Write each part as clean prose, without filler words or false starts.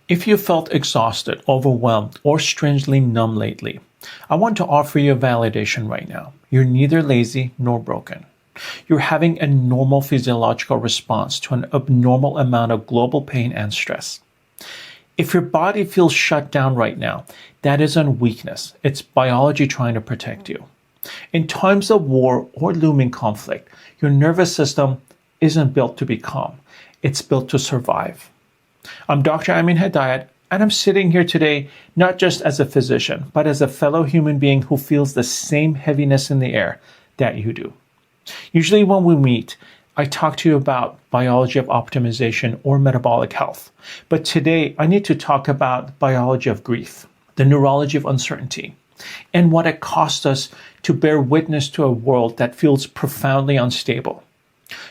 If you felt exhausted, overwhelmed, or strangely numb lately, I want to offer you a validation right now. You're neither lazy nor broken. You're having a normal physiological response to an abnormal amount of global pain and stress. If your body feels shut down right now, that isn't weakness. It's biology trying to protect you. In times of war or looming conflict, your nervous system isn't built to be calm. It's built to survive. I'm Dr. Amin Hedayat, and I'm sitting here today not just as a physician, but as a fellow human being who feels the same heaviness in the air that you do. Usually when we meet, I talk to you about biology of optimization or metabolic health. But today, I need to talk about biology of grief, the neurology of uncertainty, and what it costs us to bear witness to a world that feels profoundly unstable.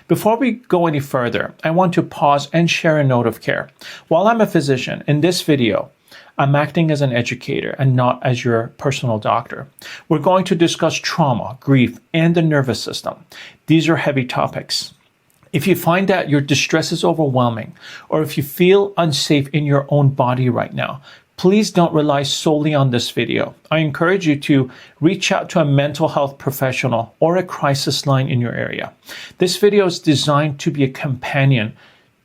Before we go any further, I want to pause and share a note of care. While I'm a physician, in this video, I'm acting as an educator and not as your personal doctor. We're going to discuss trauma, grief, and the nervous system. These are heavy topics. If you find that your distress is overwhelming, or if you feel unsafe in your own body right now, please don't rely solely on this video. I encourage you to reach out to a mental health professional or a crisis line in your area. This video is designed to be a companion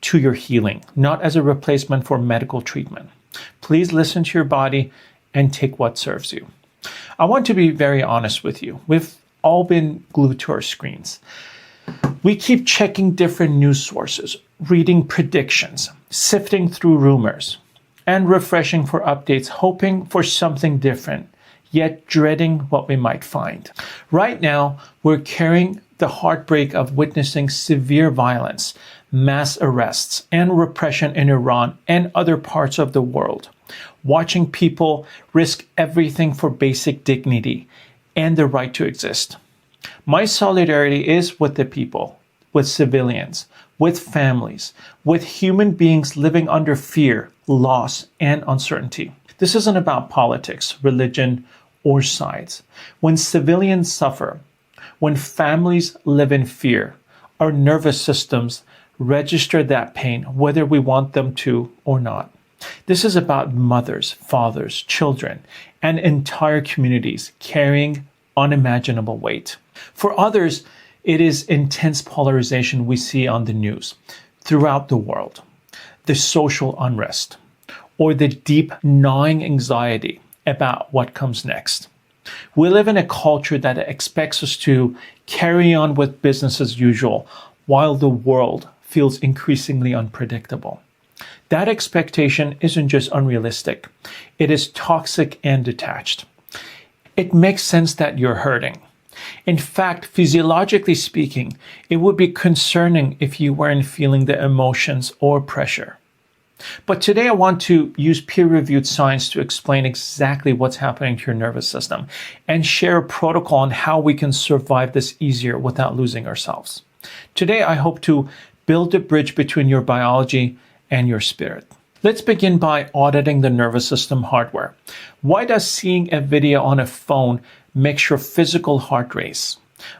to your healing, not as a replacement for medical treatment. Please listen to your body and take what serves you. I want to be very honest with you. We've all been glued to our screens. We keep checking different news sources, reading predictions, sifting through rumors, and refreshing for updates, hoping for something different, yet dreading what we might find. Right now, we're carrying the heartbreak of witnessing severe violence, mass arrests, and repression in Iran and other parts of the world, watching people risk everything for basic dignity and the right to exist. My solidarity is with the people, with civilians, with families, with human beings living under fear, loss, and uncertainty. This isn't about politics, religion, or sides. When civilians suffer, when families live in fear, our nervous systems register that pain, whether we want them to or not. This is about mothers, fathers, children, and entire communities carrying unimaginable weight. For others, it is intense polarization we see on the news throughout the world, the social unrest, or the deep gnawing anxiety about what comes next. We live in a culture that expects us to carry on with business as usual while the world feels increasingly unpredictable. That expectation isn't just unrealistic, it is toxic and detached. It makes sense that you're hurting. In fact, physiologically speaking, it would be concerning if you weren't feeling the emotions or pressure. But today I want to use peer-reviewed science to explain exactly what's happening to your nervous system and share a protocol on how we can survive this easier without losing ourselves. Today I hope to build a bridge between your biology and your spirit. Let's begin by auditing the nervous system hardware. Why does seeing a video on a phone make your physical heart race?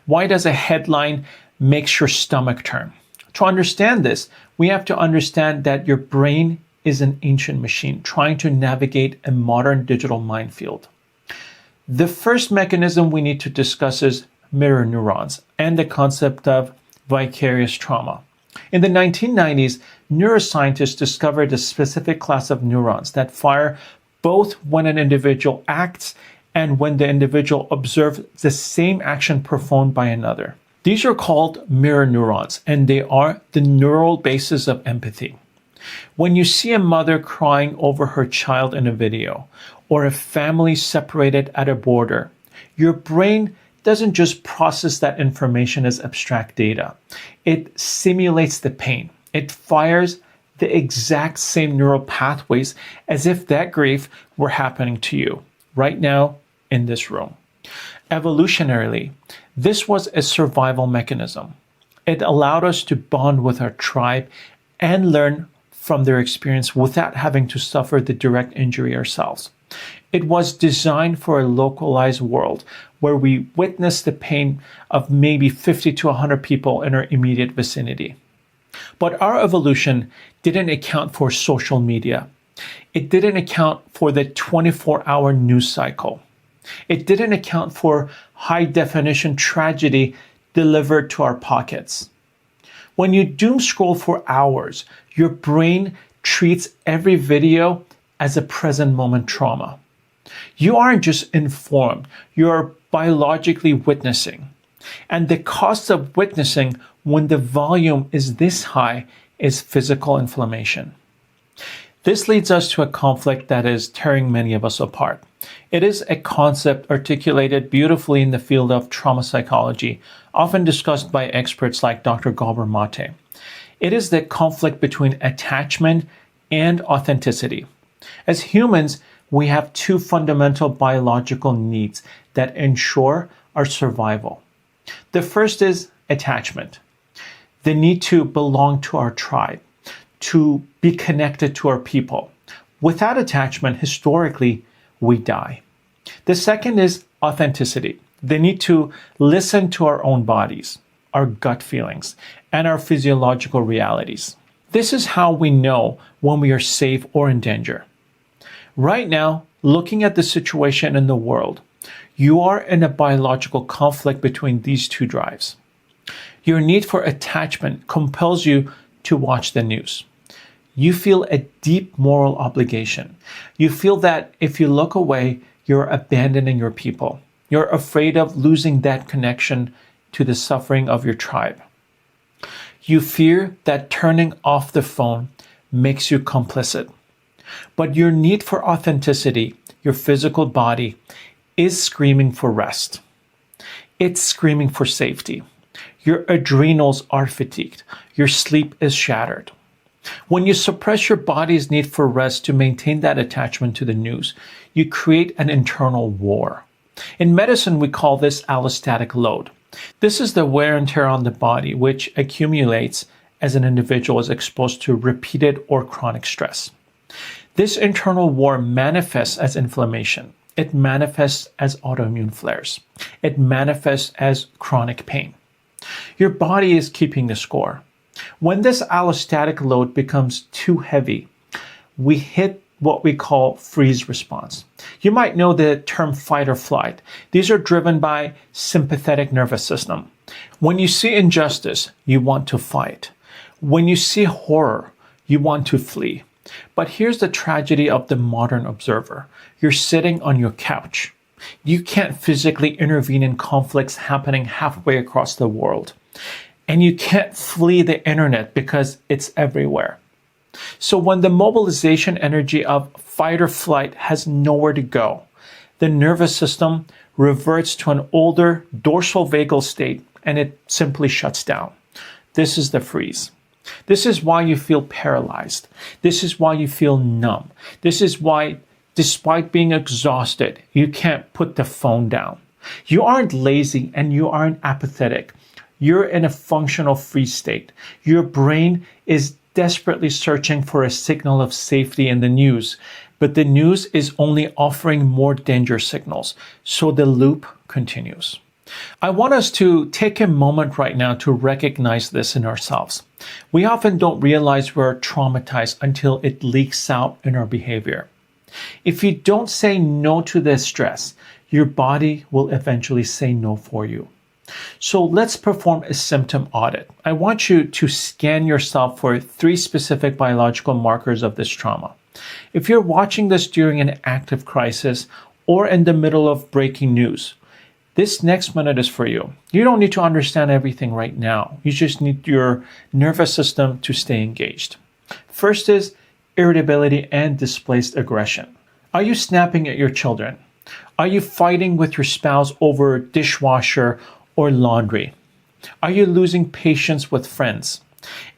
Why does a headline make your stomach turn? To understand this, we have to understand that your brain is an ancient machine trying to navigate a modern digital minefield. The first mechanism we need to discuss is mirror neurons and the concept of vicarious trauma. In the 1990s, neuroscientists discovered a specific class of neurons that fire both when an individual acts and when the individual observes the same action performed by another. These are called mirror neurons, and they are the neural basis of empathy. When you see a mother crying over her child in a video, or a family separated at a border, your brain doesn't just process that information as abstract data. It simulates the pain. It fires the exact same neural pathways as if that grief were happening to you right now in this room. Evolutionarily, this was a survival mechanism. It allowed us to bond with our tribe and learn from their experience without having to suffer the direct injury ourselves. It was designed for a localized world where we witness the pain of maybe 50 to 100 people in our immediate vicinity. But our evolution didn't account for social media, It didn't account for the 24-hour news cycle. It didn't account for high-definition tragedy delivered to our pockets. When you doom scroll for hours, your brain treats every video as a present moment trauma. You aren't just informed, you're biologically witnessing. And the cost of witnessing when the volume is this high is physical inflammation. This leads us to a conflict that is tearing many of us apart. It is a concept articulated beautifully in the field of trauma psychology, often discussed by experts like Dr. Gabor Mate. It is the conflict between attachment and authenticity. As humans, we have two fundamental biological needs that ensure our survival. The first is attachment, the need to belong to our tribe, to be connected to our people. Without attachment, historically, we die. The second is authenticity, the need to listen to our own bodies, our gut feelings, and our physiological realities. This is how we know when we are safe or in danger. Right now, looking at the situation in the world, you are in a biological conflict between these two drives. Your need for attachment compels you to watch the news. You feel a deep moral obligation. You feel that if you look away, you're abandoning your people. You're afraid of losing that connection to the suffering of your tribe. You fear that turning off the phone makes you complicit. But your need for authenticity, your physical body, is screaming for rest. It's screaming for safety. Your adrenals are fatigued. Your sleep is shattered. When you suppress your body's need for rest to maintain that attachment to the news, you create an internal war. In medicine, we call this allostatic load. This is the wear and tear on the body which accumulates as an individual is exposed to repeated or chronic stress. This internal war manifests as inflammation. It manifests as autoimmune flares. It manifests as chronic pain. Your body is keeping the score. When this allostatic load becomes too heavy, we hit what we call freeze response. You might know the term fight or flight. These are driven by sympathetic nervous system. When you see injustice, you want to fight. When you see horror, you want to flee. But here's the tragedy of the modern observer. You're sitting on your couch. You can't physically intervene in conflicts happening halfway across the world. And you can't flee the internet because it's everywhere. So when the mobilization energy of fight or flight has nowhere to go, the nervous system reverts to an older dorsal vagal state and it simply shuts down. This is the freeze. This is why you feel paralyzed. This is why you feel numb. This is why, despite being exhausted, you can't put the phone down. You aren't lazy and you aren't apathetic. You're in a functional freeze state. Your brain is desperately searching for a signal of safety in the news, but the news is only offering more danger signals, so the loop continues. I want us to take a moment right now to recognize this in ourselves. We often don't realize we're traumatized until it leaks out in our behavior. If you don't say no to this stress, your body will eventually say no for you. So let's perform a symptom audit. I want you to scan yourself for 3 specific biological markers of this trauma. If you're watching this during an active crisis or in the middle of breaking news, this next minute is for you. You don't need to understand everything right now. You just need your nervous system to stay engaged. First is irritability and displaced aggression. Are you snapping at your children? Are you fighting with your spouse over dishwasher or laundry? Are you losing patience with friends?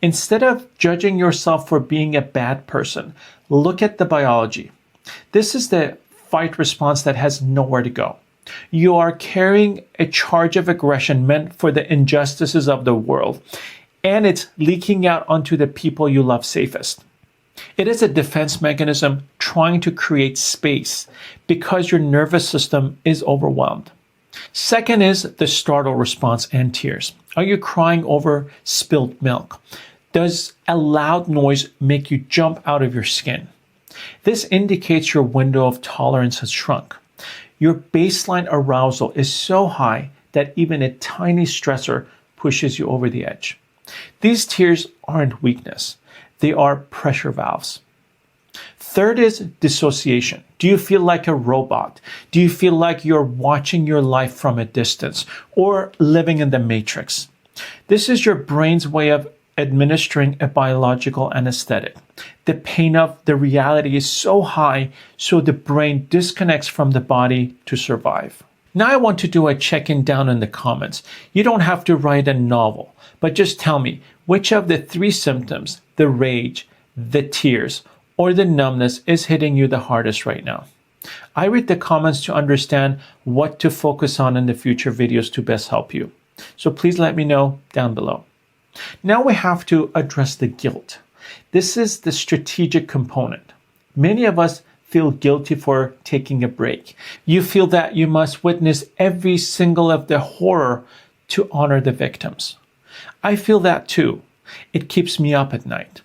Instead of judging yourself for being a bad person, look at the biology. This is the fight response that has nowhere to go. You are carrying a charge of aggression meant for the injustices of the world, and it's leaking out onto the people you love safest. It is a defense mechanism trying to create space because your nervous system is overwhelmed. Second is the startle response and tears. Are you crying over spilled milk? Does a loud noise make you jump out of your skin? This indicates your window of tolerance has shrunk. Your baseline arousal is so high that even a tiny stressor pushes you over the edge. These tears aren't weakness. They are pressure valves. Third is dissociation. Do you feel like a robot? Do you feel like you're watching your life from a distance or living in the matrix? This is your brain's way of administering a biological anesthetic. The pain of the reality is so high, so the brain disconnects from the body to survive. Now I want to do a check-in down in the comments. You don't have to write a novel, but just tell me which of the 3 symptoms, the rage, the tears, or the numbness is hitting you the hardest right now. I read the comments to understand what to focus on in the future videos to best help you. So please let me know down below. Now we have to address the guilt. This is the strategic component. Many of us feel guilty for taking a break. You feel that you must witness every single of the horror to honor the victims. I feel that too. It keeps me up at night.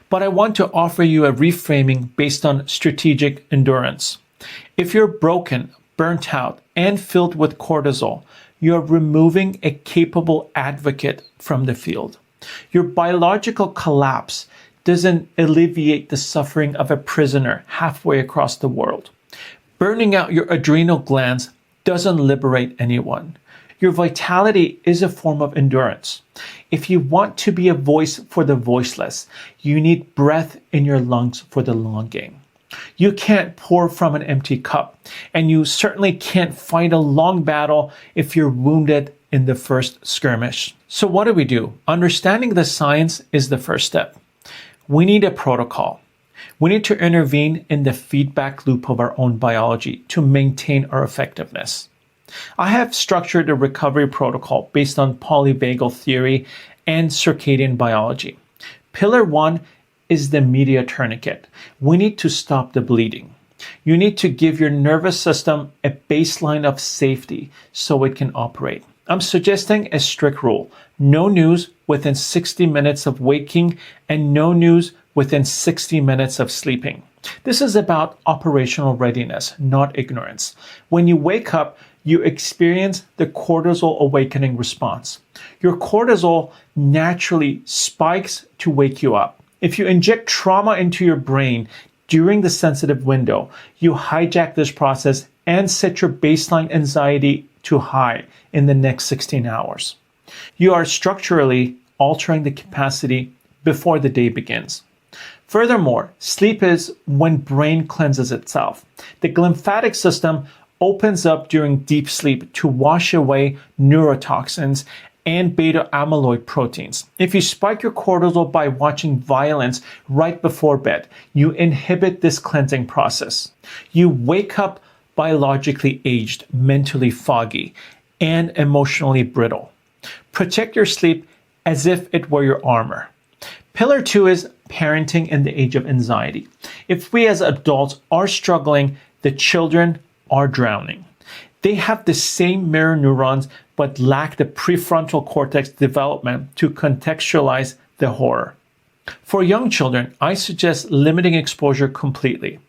But I want to offer you a reframing based on strategic endurance. If you're broken, burnt out, and filled with cortisol, you're removing a capable advocate from the field. Your biological collapse doesn't alleviate the suffering of a prisoner halfway across the world. Burning out your adrenal glands doesn't liberate anyone. Your vitality is a form of endurance. If you want to be a voice for the voiceless, you need breath in your lungs for the long game. You can't pour from an empty cup, and you certainly can't fight a long battle if you're wounded in the first skirmish. So what do? Understanding the science is the first step. We need a protocol. We need to intervene in the feedback loop of our own biology to maintain our effectiveness. I have structured a recovery protocol based on polyvagal theory and circadian biology. Pillar 1 is the media tourniquet. We need to stop the bleeding. You need to give your nervous system a baseline of safety so it can operate. I'm suggesting a strict rule. No news within 60 minutes of waking and no news within 60 minutes of sleeping. This is about operational readiness, not ignorance. When you wake up, you experience the cortisol awakening response. Your cortisol naturally spikes to wake you up. If you inject trauma into your brain during the sensitive window, you hijack this process and set your baseline anxiety to high in the next 16 hours. You are structurally altering the capacity before the day begins. Furthermore, sleep is when brain cleanses itself. The glymphatic system opens up during deep sleep to wash away neurotoxins and beta amyloid proteins. If you spike your cortisol by watching violence right before bed, you inhibit this cleansing process. You wake up biologically aged, mentally foggy, and emotionally brittle. Protect your sleep as if it were your armor. Pillar 2 is parenting in the age of anxiety. If we as adults are struggling, the children are drowning. They have the same mirror neurons but lack the prefrontal cortex development to contextualize the horror. For young children, I suggest limiting exposure completely.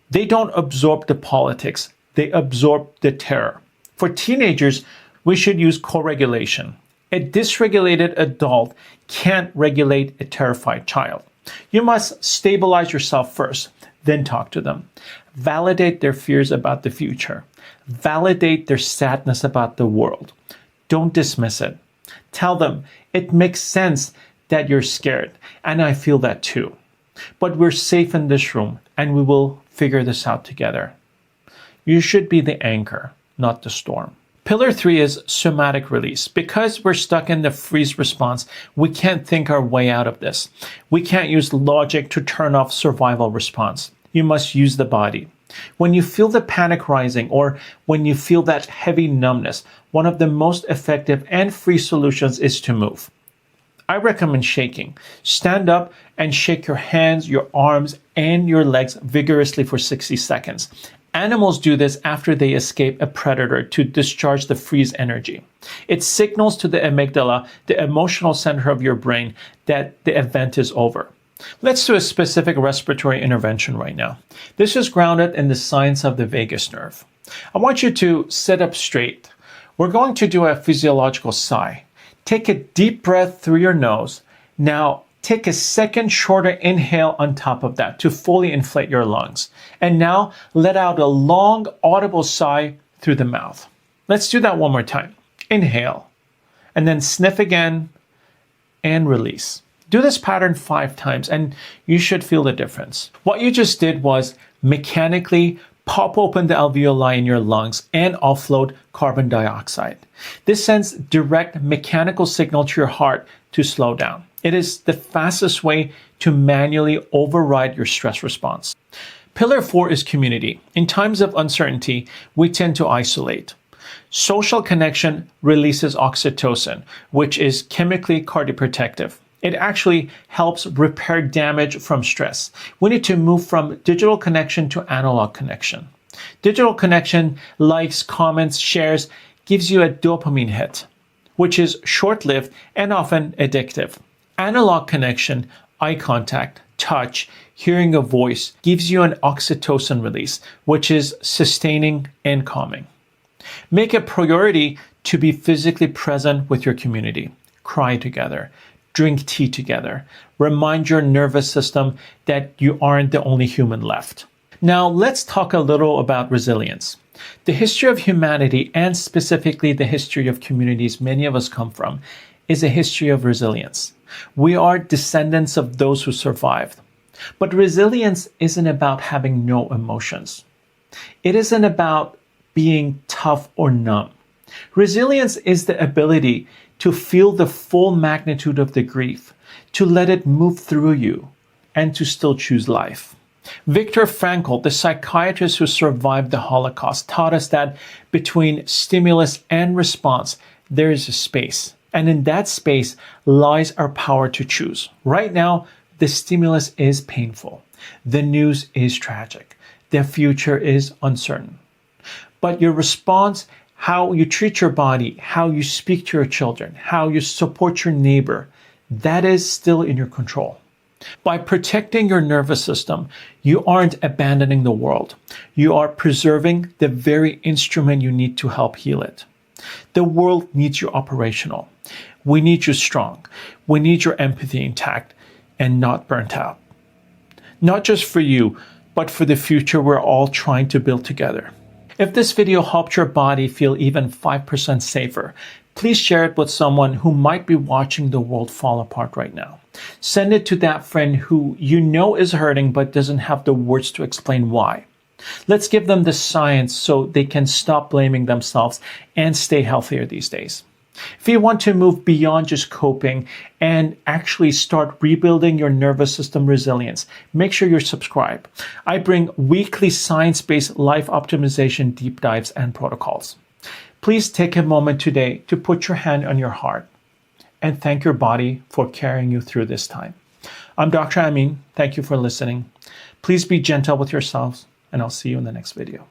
They don't absorb the politics, they absorb the terror. For teenagers, we should use co-regulation. A dysregulated adult can't regulate a terrified child. You must stabilize yourself first, then talk to them. Validate their fears about the future. Validate their sadness about the world. Don't dismiss it. Tell them, it makes sense that you're scared, and I feel that too. But we're safe in this room, and we will figure this out together. You should be the anchor, not the storm. Pillar 3 is somatic release. Because we're stuck in the freeze response, we can't think our way out of this. We can't use logic to turn off survival response. You must use the body. When you feel the panic rising or when you feel that heavy numbness, one of the most effective and free solutions is to move. I recommend shaking. Stand up and shake your hands, your arms, and your legs vigorously for 60 seconds. Animals do this after they escape a predator to discharge the freeze energy. It signals to the amygdala, the emotional center of your brain, that the event is over. Let's do a specific respiratory intervention right now. This is grounded in the science of the vagus nerve. I want you to sit up straight. We're going to do a physiological sigh. Take a deep breath through your nose. Now, take a second shorter inhale on top of that to fully inflate your lungs. And now, let out a long, audible sigh through the mouth. Let's do that one more time. Inhale, and then sniff again, and release. Do this pattern 5 times, and you should feel the difference. What you just did was mechanically pop open the alveoli in your lungs and offload carbon dioxide. This sends direct mechanical signal to your heart to slow down. It is the fastest way to manually override your stress response. Pillar 4 is community. In times of uncertainty, we tend to isolate. Social connection releases oxytocin, which is chemically cardioprotective. It actually helps repair damage from stress. We need to move from digital connection to analog connection. Digital connection, likes, comments, shares, gives you a dopamine hit, which is short-lived and often addictive. Analog connection, eye contact, touch, hearing a voice, gives you an oxytocin release, which is sustaining and calming. Make a priority to be physically present with your community. Cry together. Drink tea together. Remind your nervous system that you aren't the only human left. Now, let's talk a little about resilience. The history of humanity, and specifically the history of communities many of us come from, is a history of resilience. We are descendants of those who survived. But resilience isn't about having no emotions. It isn't about being tough or numb. Resilience is the ability to feel the full magnitude of the grief, to let it move through you, and to still choose life. Viktor Frankl, the psychiatrist who survived the Holocaust, taught us that between stimulus and response, there is a space. And in that space lies our power to choose. Right now, the stimulus is painful. The news is tragic. The future is uncertain. But your response, how you treat your body, how you speak to your children, how you support your neighbor, that is still in your control. By protecting your nervous system, you aren't abandoning the world. You are preserving the very instrument you need to help heal it. The world needs you operational. We need you strong. We need your empathy intact and not burnt out. Not just for you, but for the future we're all trying to build together. If this video helped your body feel even 5% safer, please share it with someone who might be watching the world fall apart right now. Send it to that friend who you know is hurting but doesn't have the words to explain why. Let's give them the science so they can stop blaming themselves and stay healthier these days. If you want to move beyond just coping and actually start rebuilding your nervous system resilience, make sure you're subscribed. I bring weekly science-based life optimization deep dives and protocols. Please take a moment today to put your hand on your heart and thank your body for carrying you through this time. I'm Dr. Amin. Thank you for listening. Please be gentle with yourselves, and I'll see you in the next video.